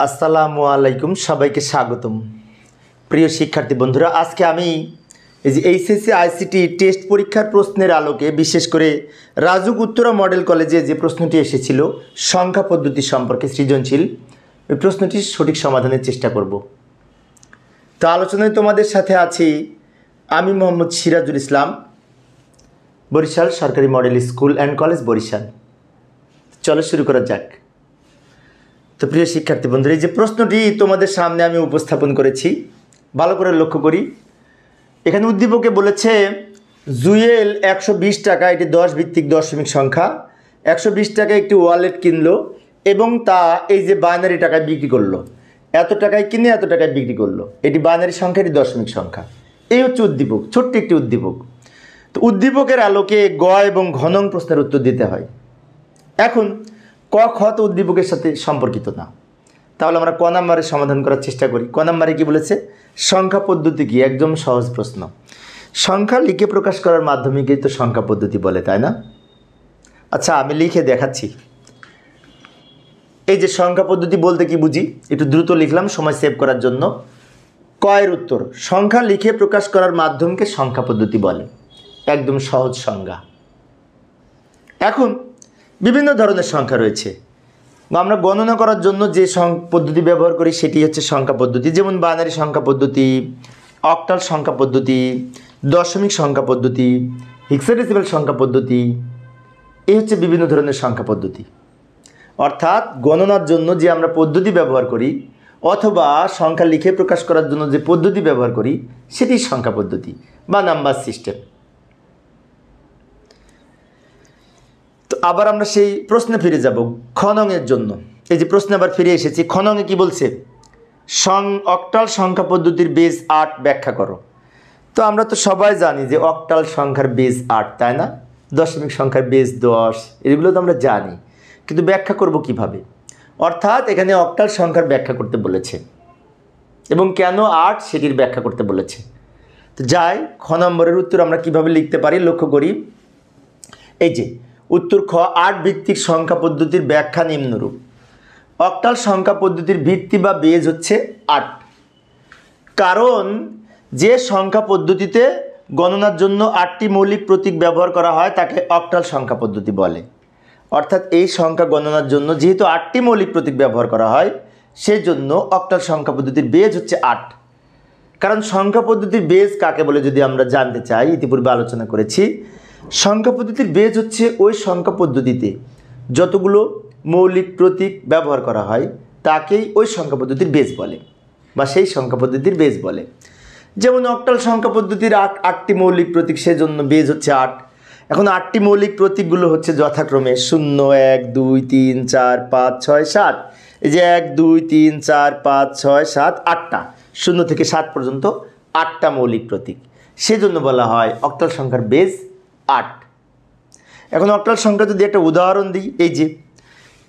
আসসালামু আলাইকুম, সবাইকে স্বাগতম। প্রিয় শিক্ষার্থী বন্ধুরা, আজকে আমি এই যে এইচএসসি আইসিটি টেস্ট পরীক্ষার প্রশ্নের আলোকে বিশেষ করে রাজুক উত্তরা মডেল কলেজে যে প্রশ্নটি এসেছিল সংখ্যা পদ্ধতি সম্পর্কে সৃজনশীল, ওই প্রশ্নটির সঠিক সমাধানের চেষ্টা করব। তো আলোচনায় তোমাদের সাথে আছি আমি মোহাম্মদ সিরাজুল ইসলাম, বরিশাল সরকারি model school and college Barishal. চলো শুরু করা যাক। তো প্রিয় শিক্ষার্থী বন্ধুরা, এই যে প্রশ্নটি তোমাদের সামনে আমি উপস্থাপন করেছি, ভালো করে লক্ষ্য করি। এখানে উদ্দীপকে বলেছে জুয়েল 120 টাকা, এটি 10 ভিত্তিক দশমিক সংখ্যা, 120 টাকায় একটি ওয়ালেট কিনলো এবং তা এই যে বাইনারি টাকায় বিক্রি করলো। এত টাকায় কিনে এত টাকায় বিক্রি করলো, এটি বাইনারি সংখ্যা, এটি দশমিক সংখ্যা। এই হচ্ছে উদ্দীপক, ছোট্ট একটি উদ্দীপক। তো উদ্দীপকের আলোকে গ এবং ঘ নং প্রশ্নের উত্তর দিতে হয়। এখন ক খ তো উদ্দীপকের সাথে সম্পর্কিত না, তাহলে আমরা ক নাম্বারের সমাধান করার চেষ্টা করি। ক নাম্বারে কি বলেছে? সংখ্যা পদ্ধতি কি? একদম সহজ প্রশ্ন। সংখ্যা লিখে প্রকাশ করার মাধ্যমে তো সংখ্যা পদ্ধতি বলে, তাই না? আচ্ছা, আমি লিখে দেখাচ্ছি। এই যে সংখ্যা পদ্ধতি বলতে কি বুঝি, একটু দ্রুত লিখলাম সময় সেভ করার জন্য। ক এর উত্তর, সংখ্যা লিখে প্রকাশ করার মাধ্যমকে সংখ্যা পদ্ধতি বলে। একদম সহজ সংজ্ঞা। এখন বিভিন্ন ধরনের সংখ্যা রয়েছে, আমরা গণনা করার জন্য যে পদ্ধতি ব্যবহার করি সেটি হচ্ছে সংখ্যা পদ্ধতি। যেমন বাইনারি সংখ্যা পদ্ধতি, অক্টাল সংখ্যা পদ্ধতি, দশমিক সংখ্যা পদ্ধতি, হেক্সাডেসিমাল সংখ্যা পদ্ধতি। এই হচ্ছে বিভিন্ন ধরনের সংখ্যা পদ্ধতি। অর্থাৎ গণনার জন্য যে আমরা পদ্ধতি ব্যবহার করি অথবা সংখ্যা লিখে প্রকাশ করার জন্য যে পদ্ধতি ব্যবহার করি সেটি সংখ্যা পদ্ধতি বা নাম্বার সিস্টেম। তো আবার আমরা সেই প্রশ্নে ফিরে যাব খ নং এর জন্য। এই যে প্রশ্নে আবার ফিরে এসেছি। খ নং এ কি বলছে? অক্টাল সংখ্যা পদ্ধতির বেজ 8 ব্যাখ্যা করো। তো আমরা তো সবাই জানি যে অক্টাল সংখ্যার বেজ 8, তাই না? দশমিক সংখ্যার বেজ 10, এগুলো তো আমরা জানি, কিন্তু ব্যাখ্যা করব কিভাবে? অর্থাৎ এখানে অক্টাল সংখ্যার ব্যাখ্যা করতে বলেছে এবং কেন 8 সেটির ব্যাখ্যা করতে বলেছে। তো যাই, খ নম্বরের উত্তর আমরা কিভাবে লিখতে পারি লক্ষ্য করি। এই যে উত্তর খ, 8 ভিত্তিক সংখ্যা পদ্ধতির ব্যাখ্যা নিম্নরূপ। অক্টাল সংখ্যা পদ্ধতির ভিত্তি বা বেজ হচ্ছে 8, কারণ যে সংখ্যা পদ্ধতিতে গণনার জন্য 8টি মৌলিক প্রতীক ব্যবহার করা হয় তাকে অক্টাল সংখ্যা পদ্ধতি বলে। অর্থাৎ এই সংখ্যা গণনার জন্য যেহেতু 8টি মৌলিক প্রতীক ব্যবহার করা হয়, সেই জন্য অক্টাল সংখ্যা পদ্ধতির বেজ হচ্ছে 8। কারণ সংখ্যা পদ্ধতির বেজ কাকে বলে যদি আমরা জানতে চাই, ইতিপূর্বে আলোচনা করেছি, সংখ্যা পদ্ধতির বেজ হচ্ছে ওই সংখ্যা পদ্ধতিতে যতগুলো মৌলিক প্রতীক ব্যবহার করা হয় তাকেই ওই সংখ্যা পদ্ধতির বেজ বলে বা সেই সংখ্যা পদ্ধতির বেজ বলে। যেমন অক্টাল সংখ্যা পদ্ধতির 8টি মৌলিক প্রতীক, সেজন্য বেজ হচ্ছে 8। এখন 8টি মৌলিক প্রতীকগুলো হচ্ছে যথাক্রমে 0, 1, 2, 3, 4, 5, 6, 7। এই যে 1, 2, 3, 4, 5, 6, 7, 8টা, 0 থেকে 7 পর্যন্ত 8টা মৌলিক প্রতীক, সেজন্য বলা হয় অক্টাল সংখ্যার বেজ 8। এখন অক্টাল সংখ্যা যদি একটা উদাহরণ দিই, এই যে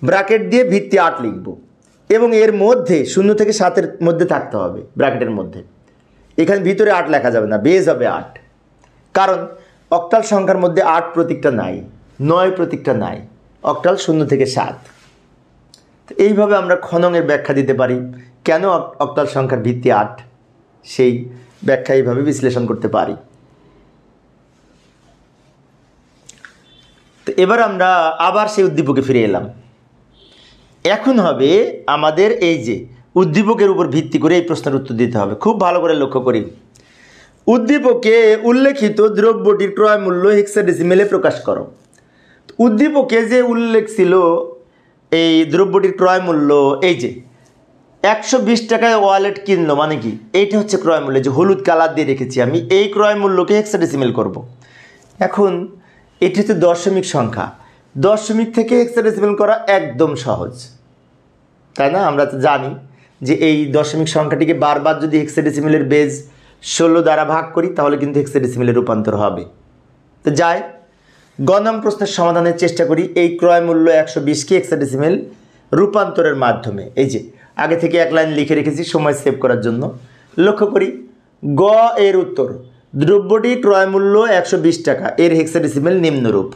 ব্র্যাকেট দিয়ে ভিত্তি 8 লিখব এবং এর মধ্যে 0 থেকে 7-এর মধ্যে থাকতে হবে, ব্র্যাকেটের মধ্যে। এখানে ভিতরে 8 লেখা যাবে না, বেজ হবে 8। কারণ অক্টাল সংখ্যার মধ্যে 8 প্রতীকটা নাই, 9 প্রতীকটা নাই, অক্টাল 0 থেকে 7। তো এইভাবে আমরা খ নং এর ব্যাখ্যা দিতে পারি, কেন অক্টাল সংখ্যার ভিত্তি 8, সেই ব্যাখ্যা এইভাবে বিশ্লেষণ করতে পারি। তো এবার আমরা আবার সেই উদ্দীপকে ফিরে এলাম। এখন হবে আমাদের এই যে উদ্দীপকের উপর ভিত্তি করে এই প্রশ্নের উত্তর দিতে হবে। খুব ভালো করে লক্ষ্য করি। উদ্দীপকে উল্লেখিত দ্রব্যটির ক্রয় মূল্য হেক্সাডেসিমেলে প্রকাশ করো। উদ্দীপকে যে উল্লেখ ছিল এই দ্রব্যটির ক্রয় মূল্য, এই যে 120 টাকায় ওয়ালেট কিনলো, মানে কি এইটা হচ্ছে ক্রয় মূল্য। যে হলুদ কালার দিয়ে রেখেছি আমি, এই ক্রয় মূল্যকে হেক্সাডেসিমেল করব। এখন এটি হচ্ছে দশমিক সংখ্যা, দশমিক থেকে হেক্সাডেসিমেল করা একদম সহজ, তাই না? আমরা তো জানি যে এই দশমিক সংখ্যাটিকে বারবার যদি হেক্সাডেসিমেলের বেজ 16 দ্বারা ভাগ করি তাহলে কিন্তু হেক্সাডেসিমেলে রূপান্তর হবে। তো যাই, গ নং প্রশ্নের সমাধানের চেষ্টা করি। এই ক্রয় মূল্য 120কে হেক্সাডেসিমেল রূপান্তরের মাধ্যমে। এই যে আগে থেকে এক লাইন লিখে রেখেছি সময় সেভ করার জন্য। লক্ষ্য করি, গ এর উত্তর, দ্রব্যটি ক্রয় মূল্য 120 টাকা, এর হেক্সাডেসিমেল নিম্নরূপ।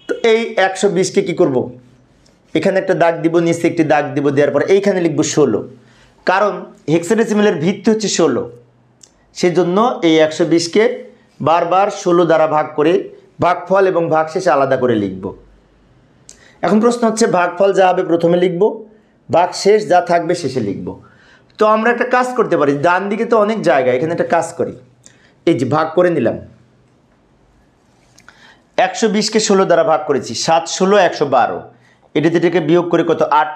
তো এই 120কে কী করব? এখানে একটা দাগ দিব, নিচে একটি দাগ দিব, দেওয়ার পরে এইখানে লিখব 16, কারণ হেক্সাডেসিমেলের ভিত্তি হচ্ছে 16। সেজন্য এই 120কে বারবার 16 দ্বারা ভাগ করে ভাগফল এবং ভাগশেষ আলাদা করে লিখব। এখন প্রশ্ন হচ্ছে ভাগফল যা হবে প্রথমে লিখব, ভাগশেষ যা থাকবে শেষে লিখব। তো আমরা একটা কাজ করতে পারি, ডান দিকে তো অনেক জায়গা, এখানে একটা কাজ করি। এই যে ভাগ করে নিলাম, 120কে 16 দ্বারা ভাগ করেছি, 7 16 112, এটাকে বিয়োগ করে কত 8,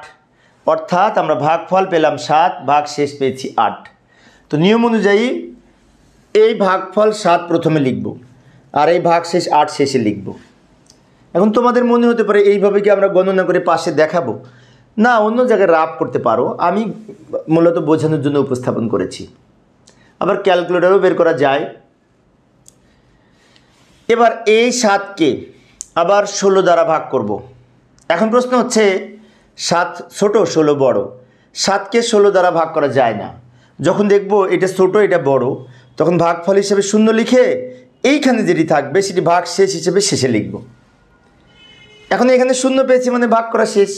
অর্থাৎ আমরা ভাগফল পেলাম 7, ভাগশেষ পেয়েছি 8। তো নিয়ম অনুযায়ী এই ভাগফল 7 প্রথমে লিখব আর এই ভাগশেষ 8 শেষে লিখব। এখন তোমাদের মনে হতে পারে এইভাবে কি আমরা গণনা করে পাশে দেখাবো? না, অন্য জায়গায় রাফ করতে পারো, আমি মূলত বোঝানোর জন্য উপস্থাপন করেছি। আবার ক্যালকুলেটরও বের করা যায়। এবার এই 7কে আবার 16 দ্বারা ভাগ করব। এখন প্রশ্ন হচ্ছে 7 ছোট 16 বড়, 7কে 16 দ্বারা ভাগ করা যায় না। যখন দেখব এটা ছোট এটা বড়, তখন ভাগফল হিসেবে 0 লিখে এইখানে যেটি থাকবে সেটি ভাগশেষ হিসেবে শেষে লিখব। এখন এখানে 0 পেয়েছি মানে ভাগ করা শেষ।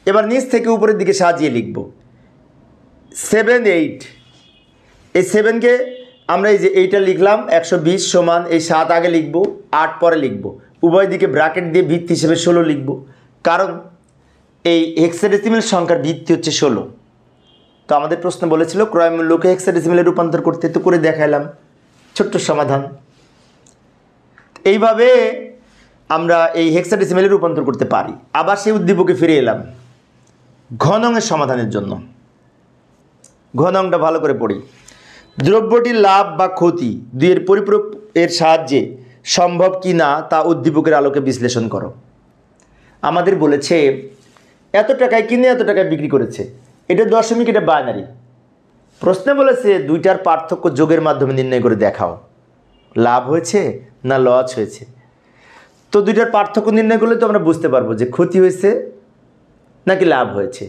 এবার নিচ থেকে উপরের দিকে সাজিয়ে লিখব 7 8। এই 7কে আমরা এই যে এইটা লিখলাম 120 সমান এই 7 আগে লিখব, 8 পরে লিখব, উভয় দিকে ব্র্যাকেট দিয়ে ভিত্তি হিসেবে 16 লিখব, কারণ এই হেক্সাডেসিমেল সংখ্যার ভিত্তি হচ্ছে 16। তো আমাদের প্রশ্ন বলেছিল ক্রয় মূল্যকে হেক্সাডেসিমেলে রূপান্তর করতে, তো করে দেখাইলাম, ছোট্ট সমাধান। এইভাবে আমরা এই হেক্সাডেসিমেলে রূপান্তর করতে পারি। আবার সেই উদ্দীপকে ফিরে এলাম ঘনঙের সমাধানের জন্য। ঘনংটা ভালো করে পড়ি। দ্রব্যটির লাভ বা ক্ষতি দুইয়ের পরিপূরক এর সাহায্যে সম্ভব কি না তা উদ্দীপকের আলোকে বিশ্লেষণ করো। আমাদের বলেছে এত টাকায় কিনে এত টাকায় বিক্রি করেছে, এটা দশমিক, এটা বাইনারি। প্রশ্নে বলেছে দুইটার পার্থক্য যোগের মাধ্যমে নির্ণয় করে দেখাও, লাভ হয়েছে না লস হয়েছে। তো দুইটার পার্থক্য নির্ণয় করলে তো আমরা বুঝতে পারবো যে ক্ষতি হয়েছে নাকি লাভ হয়েছে।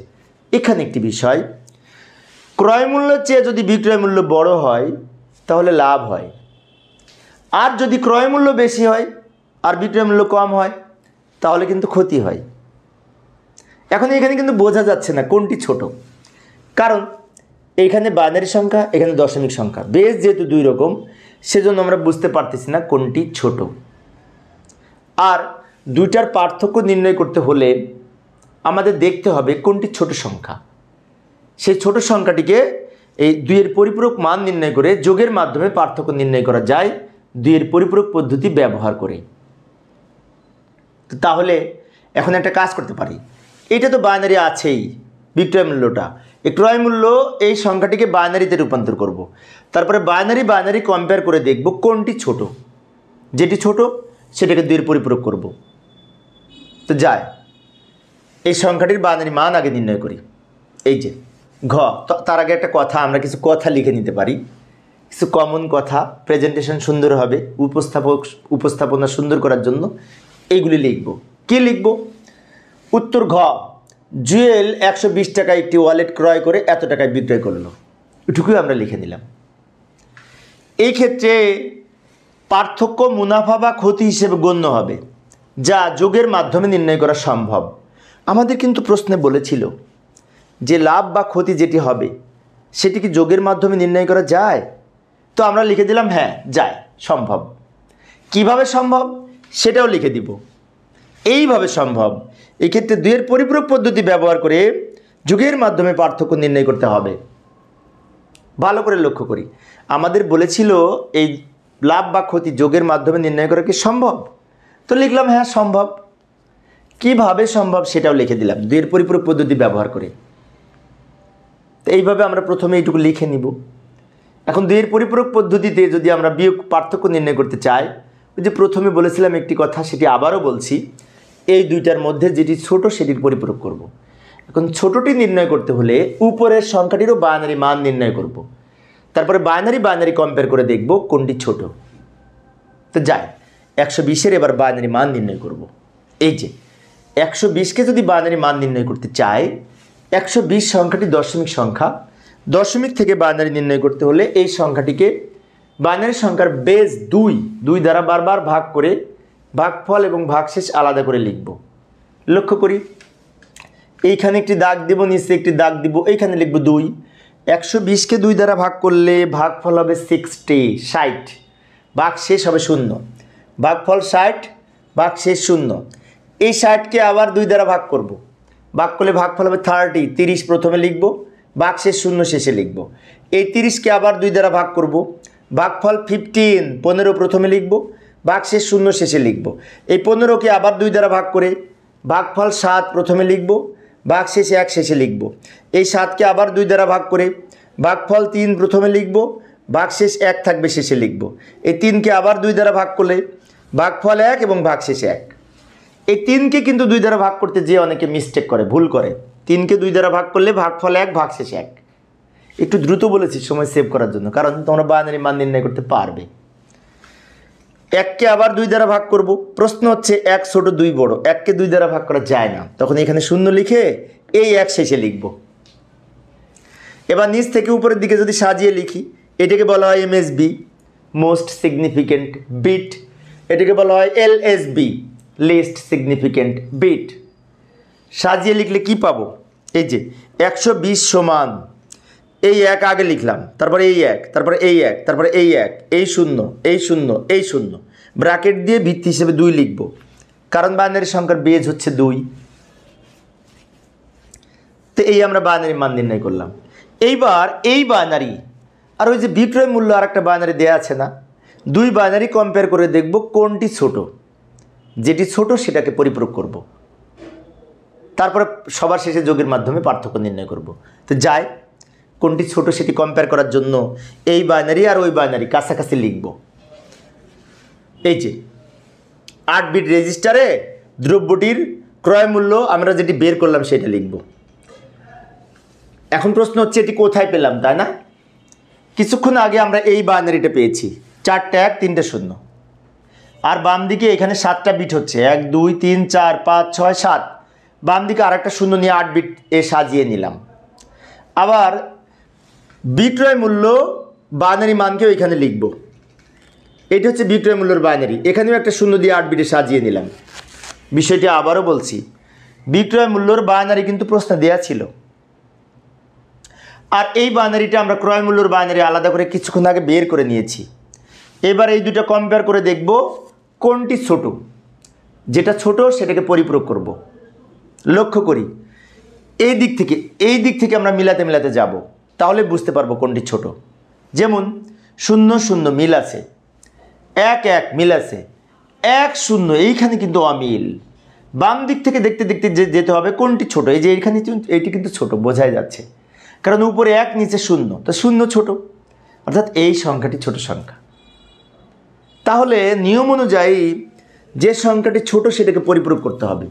এখানে একটি বিষয়, ক্রয় মূল্যের চেয়ে যদি বিক্রয় মূল্য বড় হয় তাহলে লাভ হয়, আর যদি ক্রয় মূল্য বেশি হয় আর বিক্রয় মূল্য কম হয় তাহলে কিন্তু ক্ষতি হয়। এখন এখানে কিন্তু বোঝা যাচ্ছে না কোনটি ছোট, কারণ এইখানে বাইনারি সংখ্যা, এখানে দশমিক সংখ্যা, বেস যেহেতু দুই রকম, সেজন্য আমরা বুঝতে পারতেছি না কোনটি ছোট। আর দুইটার পার্থক্য নির্ণয় করতে হলে আমাদের দেখতে হবে কোনটি ছোট সংখ্যা। সেই ছোট সংখ্যাটিকে এই দুইয়ের পরিপূরক মান নির্ণয় করে যোগের মাধ্যমে পার্থক্য নির্ণয় করা যায় দুইয়ের পরিপূরক পদ্ধতি ব্যবহার করে। তাহলে এখন একটা কাজ করতে পারি, এটা তো বাইনারি আছেই, বিক্রয় মূল্যটা, এই ক্রয় মূল্য এই সংখ্যাটিকে বাইনারিতে রূপান্তর করব। তারপরে বাইনারি কম্পেয়ার করে দেখব কোনটি ছোট, যেটি ছোট সেটাকে দুইয়ের পরিপূরক করব। তো যায় এই সংখ্যাটির বাইনারি মান আগে নির্ণয় করি। এই যে ঘ, তার আগে একটা কথা, আমরা কিছু কথা লিখে নিতে পারি, কিছু কমন কথা, প্রেজেন্টেশন সুন্দর হবে, উপস্থাপনা সুন্দর করার জন্য এইগুলি লিখব। কি লিখব? উত্তর ঘ, জুয়েল 120 টাকায় একটি ওয়ালেট ক্রয় করে এত টাকায় বিক্রয় করলো, এটুকুই আমরা লিখে নিলাম। এই ক্ষেত্রে পার্থক্য মুনাফা বা ক্ষতি হিসেবে গণ্য হবে, যা যোগের মাধ্যমে নির্ণয় করা সম্ভব। আমাদের কিন্তু প্রশ্নে বলেছিল যে লাভ বা ক্ষতি যেটি হবে সেটি কি যোগের মাধ্যমে নির্ণয় করা যায়? তো আমরা লিখে দিলাম হ্যাঁ যায়, সম্ভব। কিভাবে সম্ভব সেটাও লিখে দিব, এইভাবে সম্ভব। এক্ষেত্রে দুইয়ের পরিপূরক পদ্ধতি ব্যবহার করে যোগের মাধ্যমে পার্থক্য নির্ণয় করতে হবে। ভালো করে লক্ষ্য করি, আমাদের বলেছিল এই লাভ বা ক্ষতি যোগের মাধ্যমে নির্ণয় করা কি সম্ভব? তো লিখলাম হ্যাঁ সম্ভব। কিভাবে সম্ভব সেটাও লিখে দিলাম দুইয়ের পরিপূরক পদ্ধতি ব্যবহার করে। তো এইভাবে আমরা প্রথমে এইটুকু লিখে নিব। এখন দুইয়ের পরিপূরক পদ্ধতিতে যদি আমরা বিয়োগ পার্থক্য নির্ণয় করতে চাই, ওই যে প্রথমে বলেছিলাম একটি কথা, সেটি আবারও বলছি, এই দুইটার মধ্যে যেটি ছোট সেটির পরিপূরক করব। এখন ছোটটি নির্ণয় করতে হলে উপরের সংখ্যাটিরও বাইনারি মান নির্ণয় করব। তারপরে বাইনারি কম্পেয়ার করে দেখব কোনটি ছোট। তো যাই 120-এর এবার বাইনারি মান নির্ণয় করব। এই যে 120-কে যদি বাইনারি মান নির্ণয় করতে চাই, 120 সংখ্যাটি দশমিক সংখ্যা, দশমিক থেকে বাইনারি নির্ণয় করতে হলে এই সংখ্যাটিকে বাইনারি সংখ্যার বেস 2 দ্বারা বারবার ভাগ করে ভাগফল এবং ভাগশেষ আলাদা করে লিখব। লক্ষ্য করি এইখানে একটি দাগ দেব, নিচে একটি দাগ দিব, এইখানে লিখব 2। 120কে 2 দ্বারা ভাগ করলে ভাগফল হবে 60। ভাগ শেষ হবে 0। ভাগফল 60, ভাগ শেষ 0। এই 60কে আবার 2 দ্বারা ভাগ করব। ভাগ করলে ভাগফল হবে 30। 30 প্রথমে লিখব, ভাগ শেষ 0 শেষে লিখব। এই 30কে আবার 2 দ্বারা ভাগ করব। ভাগফল 15। 15 প্রথমে লিখব, ভাগ শেষ 0 শেষে লিখব। এই 15কে আবার 2 দ্বারা ভাগ করে ভাগফল 7 প্রথমে লিখব, ভাগ শেষে 1 শেষে লিখব। এই 7কে আবার 2 দ্বারা ভাগ করে ভাগফল 3 প্রথমে লিখব, ভাগ শেষ 1 থাকবে শেষে লিখব। এই 3কে আবার 2 দ্বারা ভাগ করলে ভাগফল 1 এবং ভাগ শেষে 1। এই 3কে কিন্তু 2 দ্বারা ভাগ করতে যে অনেকে মিস্টেক করে, ভুল করে। 3কে 2 দ্বারা ভাগ করলে ভাগফল 1, ভাগ শেষে 1। একটু দ্রুত বলেছি সময় সেভ করার জন্য, কারণ তোমরা বাইনারি মান নির্ণয় করতে পারবে। 1কে আবার 2 দ্বারা ভাগ করব। প্রশ্ন হচ্ছে 1 ছোট 2 বড়, 1কে 2 দ্বারা ভাগ করা যায় না, তখন এখানে 0 লিখে এই 1 শেষে লিখব। এবার নিচ থেকে উপরের দিকে যদি সাজিয়ে লিখি, এটাকে বলা হয় এমএসবি, মোস্ট সিগনিফিক্যান্ট বিট। এটাকে বলা হয় এলএসবি, লিস্ট সিগনিফিক্যান্ট বিট। সাজিয়ে লিখলে কি পাবো? এই যে 120 সমান এই 1 আগে লিখলাম, তারপরে এই 1, তারপরে এই 1, তারপরে এই 1, এই 0, এই 0, এই 0, ব্র্যাকেট দিয়ে ভিত্তি হিসেবে 2 লিখব, কারণ বাইনারি সংখ্যার বেজ হচ্ছে 2। তো এই আমরা বাইনারি মান নির্ণয় করলাম। এইবার এই বাইনারি আর ওই যে বিক্রয় মূল্য আর একটা বাইনারি দেওয়া আছে না, 2 বাইনারি কম্পেয়ার করে দেখব কোনটি ছোট। যেটি ছোট সেটাকে পরিপূরক করব, তারপরে সবার শেষে যোগের মাধ্যমে পার্থক্য নির্ণয় করব। তো যাই, কোনটি ছোট সেটি কম্পেয়ার করার জন্য এই বাইনারি আর ওই বাইনারি কাছাকাছি লিখব। এই যে 8 বিট রেজিস্টারে দ্রব্যটির ক্রয় মূল্য আমরা যেটি বের করলাম সেটা লিখব। এখন প্রশ্ন হচ্ছে এটি কোথায় পেলাম, তাই না? কিছুক্ষণ আগে আমরা এই বাইনারিটা পেয়েছি, 4টা 1 3টা 0, আর বাম দিকে এখানে 7টা বিট হচ্ছে 1 2 3 4 5 6 7। বাম দিকে আর একটা 0 নিয়ে 8 বিট সাজিয়ে নিলাম। আবার বিক্রয় মূল্য বাইনারি মানকেও এখানে লিখব। এটি হচ্ছে বিক্রয় মূল্যের বাইনারি, এখানেও একটা 0 দিয়ে 8 বিটে সাজিয়ে নিলাম। বিষয়টি আবারও বলছি, বিক্রয় মূল্যর বাইনারি কিন্তু প্রশ্নে দেওয়া ছিল, আর এই বাইনারিটা আমরা ক্রয় মূল্যর বাইনারি আলাদা করে কিছুক্ষণ আগে বের করে নিয়েছি। এবার এই দুটো কম্পেয়ার করে দেখব কোনটি ছোট। যেটা ছোট সেটাকে পরিপূরক করব। লক্ষ্য করি এই দিক থেকে আমরা মিলাতে মিলাতে যাব, তাহলে বুঝতে পারবো কোনটি ছোট। যেমন 0 0 মিল আছে, 1 1 মিল আছে, 1 0 এইখানে কিন্তু অমিল। বাম দিক থেকে দেখতে দেখতে যেতে হবে কোনটি ছোট। এই যে এইখানে এইটি কিন্তু ছোট, বোঝাই যাচ্ছে, কারণ উপরে 1 নিচে 0, তো 0 ছোট, অর্থাৎ এই সংখ্যাটি ছোট সংখ্যা। তাহলে নিয়ম অনুযায়ী যে সংখ্যাটি ছোট সেটাকে পরিপূরক করতে হবে।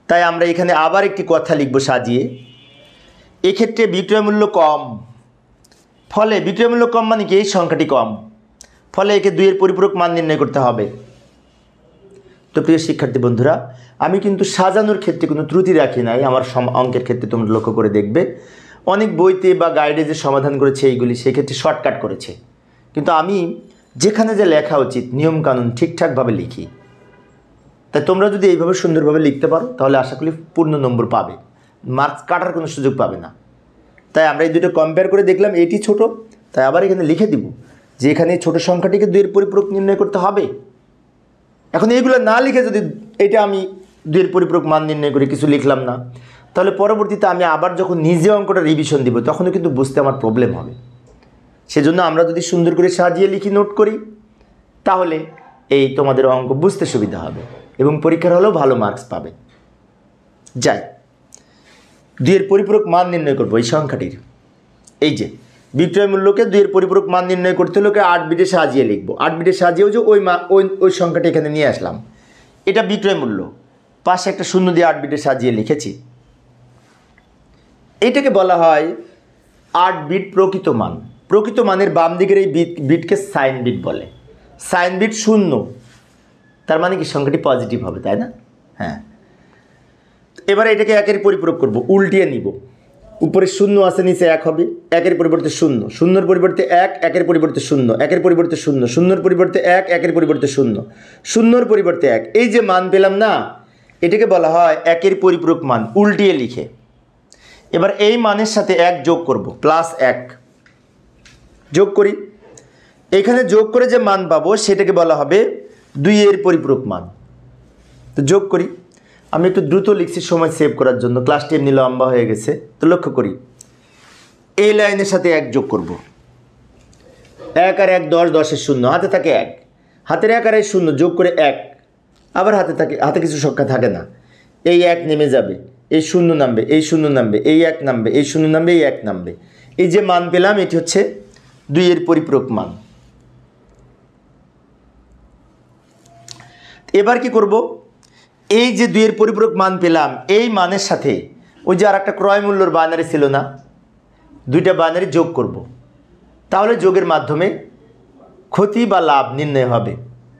তাই আমরা এখানে আবার একটি কথা লিখব সাজিয়ে। এক্ষেত্রে বিক্রয় মূল্য কম, ফলে বিক্রয় মূল্য কম মানে কি এই সংখ্যাটি কম, ফলে একে 2 এর পরিপূরক মান নির্ণয় করতে হবে। তো প্রিয় শিক্ষার্থী বন্ধুরা, আমি কিন্তু সাজানোর ক্ষেত্রে কোনো ত্রুটি রাখি নাই। আমার অঙ্কের ক্ষেত্রে তোমরা লক্ষ্য করে দেখবে অনেক বইতে বা গাইডে যে সমাধান করেছে এইগুলি সেক্ষেত্রে শর্টকাট করেছে, কিন্তু আমি যেখানে যে লেখা উচিত নিয়মকানুন ঠিকঠাকভাবে লিখি। তাই তোমরা যদি এইভাবে সুন্দরভাবে লিখতে পারো তাহলে আশা করি পূর্ণ নম্বর পাবে, মার্কস কাটার কোনো সুযোগ পাবে না। তাই আমরা এই দুটো কম্পেয়ার করে দেখলাম এটি ছোট, তাই আবার এখানে লিখে দিব যে এখানে ছোট সংখ্যাটিকে 2 এর পরিপূরক নির্ণয় করতে হবে। এখন এইগুলো না লিখে যদি এটা আমি 2 এর পরিপূরক মান নির্ণয় করে কিছু লিখলাম না, তাহলে পরবর্তীতে আমি আবার যখন নিজে অঙ্কটা রিভিশন দিব তখনও কিন্তু বুঝতে আমার প্রবলেম হবে। সেজন্য আমরা যদি সুন্দর করে সাজিয়ে লিখি, নোট করি, তাহলে এই তোমাদের অঙ্ক বুঝতে সুবিধা হবে এবং পরীক্ষার হলেও ভালো মার্কস পাবে। যাই, 2 এর পরিপূরক মান নির্ণয় করবো এই সংখ্যাটির। এই যে বিক্রয় মূল্যকে 2 এর পরিপূরক মান নির্ণয় করতে হলে 8 বিটে সাজিয়ে লিখবো। 8 বিটে সাজিয়েও যে ওই সংখ্যাটি এখানে নিয়ে আসলাম, এটা বিক্রয় মূল্য, পাশে একটা 0 দিয়ে 8 বিটে সাজিয়ে লিখেছি। এইটাকে বলা হয় 8 বিট প্রকৃত মান। প্রকৃত মানের বাম দিকের এই বিটকে সাইন বিট বলে। সাইন বিট 0, তার মানে কি সংখ্যাটি পজিটিভ হবে, তাই না? হ্যাঁ। এবারে এটাকে 1 এর পরিপূরক করব, উল্টিয়ে নিব। উপরে 0 আছে, নিচে 1 হবে, 1 এর পরিবর্তে 0, 0 এর পরিবর্তে 1, 1 এর পরিবর্তে 0, 1 এর পরিবর্তে 0, 0 এর পরিবর্তে 1, 1 এর পরিবর্তে 0, 0 এর পরিবর্তে 1। এই যে মান পেলাম না, এটাকে বলা হয় একের পরিপূরক মান, উল্টিয়ে লিখে। এবার এই মানের সাথে 1 যোগ করব, +1 যোগ করি। এখানে যোগ করে যে মান পাবো সেটাকে বলা হবে 2 এর পরিপূরক মান। তো যোগ করি। আমি একটু দ্রুত লিখছি সময় সেভ করার জন্য, ক্লাসটি এমনি লম্বা হয়ে গেছে। তো লক্ষ্য করি, এই লাইনের সাথে 1 যোগ করব। 1 আর 1 10, 10-এর 0, হাতে থাকে 1, হাতের 1 আর 0 যোগ করে 1, আবার হাতে কিছু সংখ্যা থাকে না, এই 1 নেমে যাবে, এই 0 নামবে, এই 0 নামবে, এই 1 নামবে, এই 0 নামবে, এই 1 নামবে। এই যে মান পেলাম এটি হচ্ছে 2 এর পরিপূরক মান। এবার কি করব, এই যে 2 এর পরিপূরক মান পেলাম, এই মানের সাথে ওই যে আর একটা ক্রয় মূল্যর বাইনারি ছিল না, 2টা বাইনারি যোগ করব। তাহলে যোগের মাধ্যমে ক্ষতি বা লাভ নির্ণয় হবে।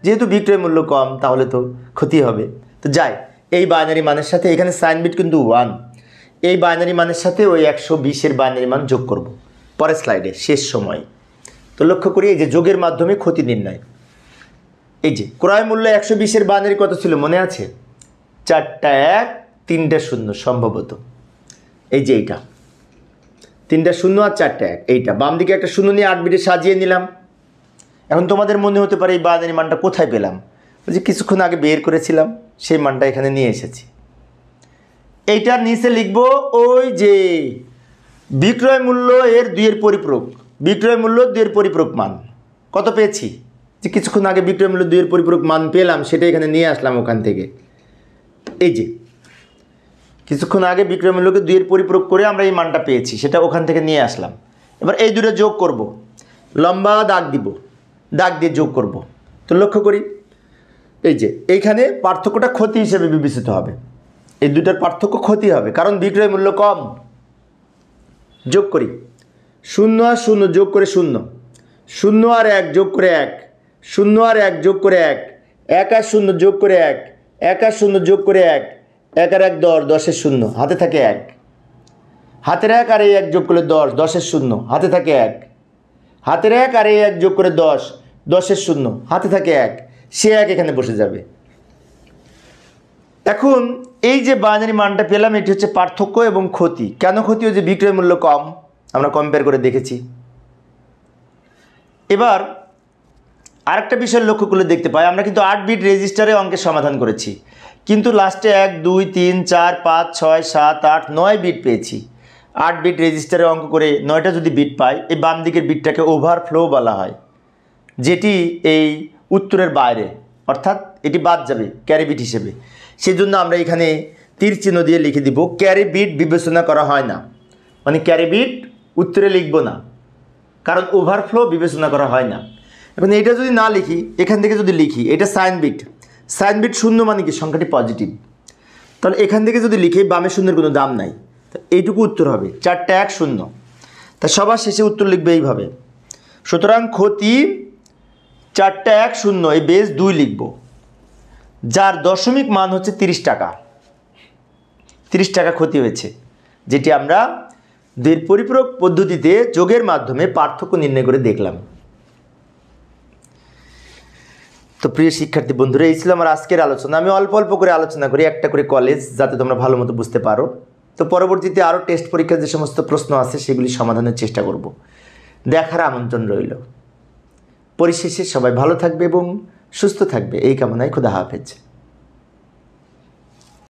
যেহেতু বিক্রয় মূল্য কম, তাহলে তো ক্ষতি হবে। তো যাই, এই বাইনারি মানের সাথে, এখানে সাইন বিট কিন্তু 1, এই বাইনারি মানের সাথে ওই 120-এর বাইনারি মান যোগ করব পরের স্লাইডে শেষ সময়। তো লক্ষ্য করি, এই যে যোগের মাধ্যমে ক্ষতি নির্ণয়। এই যে ক্রয় মূল্য 120-এর বাইনারি কত ছিল মনে আছে? 4টা 1, 3টা 0 সম্ভবত। এই যে এইটা 3টা 0 আর 4টা 1, এইটা বাম দিকে একটা 0 নিয়ে 8 বিটে সাজিয়ে নিলাম। এখন তোমাদের মনে হতে পারে এই বাইনারি মানটা কোথায় পেলাম? ওই যে কিছুক্ষণ আগে বের করেছিলাম, সেই মানটা এখানে নিয়ে এসেছি। এইটার নিচে লিখব ওই যে বিক্রয় মূল্য এর 2 এর পরিপূরক, বিক্রয় মূল্য 2 এর পরিপূরক মান কত পেয়েছি, যে কিছুক্ষণ আগে বিক্রয় মূল্য 2 এর পরিপূরক মান পেলাম, সেটা এখানে নিয়ে আসলাম ওখান থেকে। এই যে কিছুক্ষণ আগে বিক্রয় মূল্যকে 2 এর পরিপূরক করে আমরা এই মানটা পেয়েছি, সেটা ওখান থেকে নিয়ে আসলাম। এবার এই দুটো যোগ করব, লম্বা দাগ দিব, দাগ দিয়ে যোগ করব। তো লক্ষ্য করি, এই যে এইখানে পার্থক্যটা ক্ষতি হিসেবে বিবেচিত হবে। এই দুটার পার্থক্য ক্ষতি হবে, কারণ বিক্রয় মূল্য কম। যোগ করি, 0 আর 0 যোগ করে 0, 0 আর 1 যোগ করে 1, 0 আর 1 যোগ করে 1, 1 আর 0 যোগ করে 1, 1 আর 0 যোগ করে 1, 1 আর 1 10, 10-এর 0, হাতে থাকে 1, হাতের 1 আর এই 1 যোগ করলে 10, 10-এর 0, হাতে থাকে 1, হাতের 1 আর এই 1 যোগ করে 10, 10-এর 0, হাতে থাকে 1, সে 1 এখানে বসে যাবে। এখন এই যে বাইনারি মানটা পেলাম, এটি হচ্ছে পার্থক্য এবং ক্ষতি। কেন ক্ষতি? হচ্ছে বিক্রয় মূল্য কম, আমরা কম্পেয়ার করে দেখেছি। এবার আরেকটা বিষয় লক্ষ্য করলে দেখতে পাই, আমরা কিন্তু 8 বিট রেজিস্টারে অঙ্কের সমাধান করেছি, কিন্তু লাস্টে 1 2 3 4 5 6 7 8 9 বিট পেয়েছি। 8 বিট রেজিস্টারে অঙ্ক করে 9টা যদি বিট পাই, এই বাম দিকের বিটটাকে ওভারফ্লো বলা হয়, যেটি এই উত্তরের বাইরে, অর্থাৎ এটি বাদ যাবে ক্যারি বিট হিসেবে। সেজন্য আমরা এখানে তীর চিহ্ন দিয়ে লিখে দিব ক্যারি বিট বিবেচনা করা হয় না, মানে ক্যারি বিট উত্তরে লিখব না, কারণ ওভারফ্লো বিবেচনা করা হয় না। এখন এটা যদি না লিখি, এখান থেকে যদি লিখি এটা সাইন বিট, সাইন বিট 0 মানে কি সংখ্যাটি পজিটিভ, তাহলে এখান থেকে যদি লিখি বামে শূন্যের কোনো দাম নাই, তো এইটুকু উত্তর হবে 4টা 1 0। তা সবার শেষে উত্তর লিখবে এইভাবে। সুতরাং ক্ষতি 4টা 1 0, এই বেস 2 লিখব, যার দশমিক মান হচ্ছে 30 টাকা। 30 টাকা ক্ষতি হয়েছে, যেটি আমরা 2 এর পরিপূরক পদ্ধতিতে যোগের মাধ্যমে পার্থক্য নির্ণয় করে দেখলাম। তো প্রিয় শিক্ষার্থী বন্ধুরা, এই ছিল আমার আজকের আলোচনা। আমি অল্প অল্প করে আলোচনা করি, একটা করে কলেজ, যাতে তোমরা ভালো মতো বুঝতে পারো। তো পরবর্তীতে আরও টেস্ট পরীক্ষার যে সমস্ত প্রশ্ন আছে সেগুলি সমাধানের চেষ্টা করব। দেখার আমন্ত্রণ রইল। পরিশেষে সবাই ভালো থাকবে এবং সুস্থ থাকবে, এই কামনায়। খোদা হাফেজ।